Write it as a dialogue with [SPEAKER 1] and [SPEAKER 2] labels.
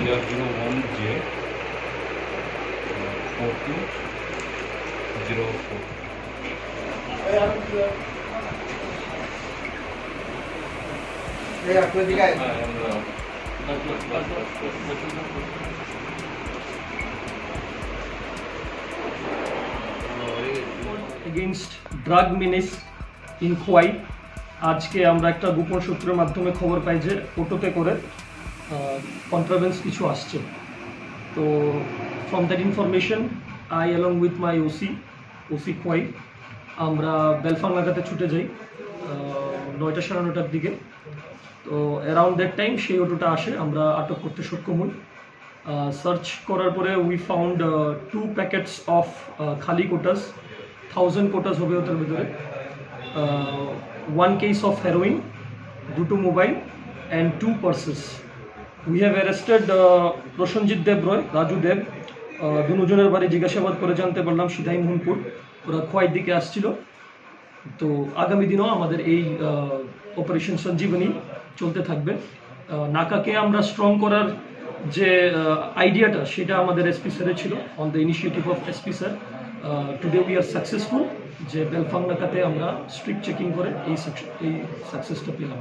[SPEAKER 1] TR01J 4204.
[SPEAKER 2] Against drug menace in Khowai আজকে আমরা একটা গোপন সূত্রের মাধ্যমে খবর পাই যে অটোতে করে কন্ট্রাভেন্স কিছু আসছে। তো from that information I along with my OC Khowai আমরা বেলফাং লাগাতে ছুটে যাই 9টা সাড়ে 9টার দিকে। তো অ্যারাউন্ড দ্যাট টাইম সেই অটোটা আসে, আমরা আটক করতে সক্ষম হই। সার্চ করার পরে উই ফাউন্ড 2 প্যাকেটস অফ খালি কোটাস, 1000 কোটাস হবে ওটার ভিতরে, 1 case of heroin, 2 mobile and 2 purses. We have arrested Proshanjit Dev Roy, Raju Dev, দুজনের বাড়ি জিজ্ঞাসাবাদ করে জানতে পারলাম সিধাই মোহনপুর, ওরা খোয়াইয়ের দিকে আসছিল। তো আগামী দিনও আমাদের এই অপারেশন সঞ্জীবনী চলতে থাকবে। নাকাকে আমরা স্ট্রং করার যে আইডিয়াটা সেটা আমাদের এসপি স্যারের ছিল, on the initiative of SP sir. Today we are successful যে বেলফাং নাকাতে আমরা স্ট্রিক্ট চেকিং করে এই সাকসেসটা পেলাম।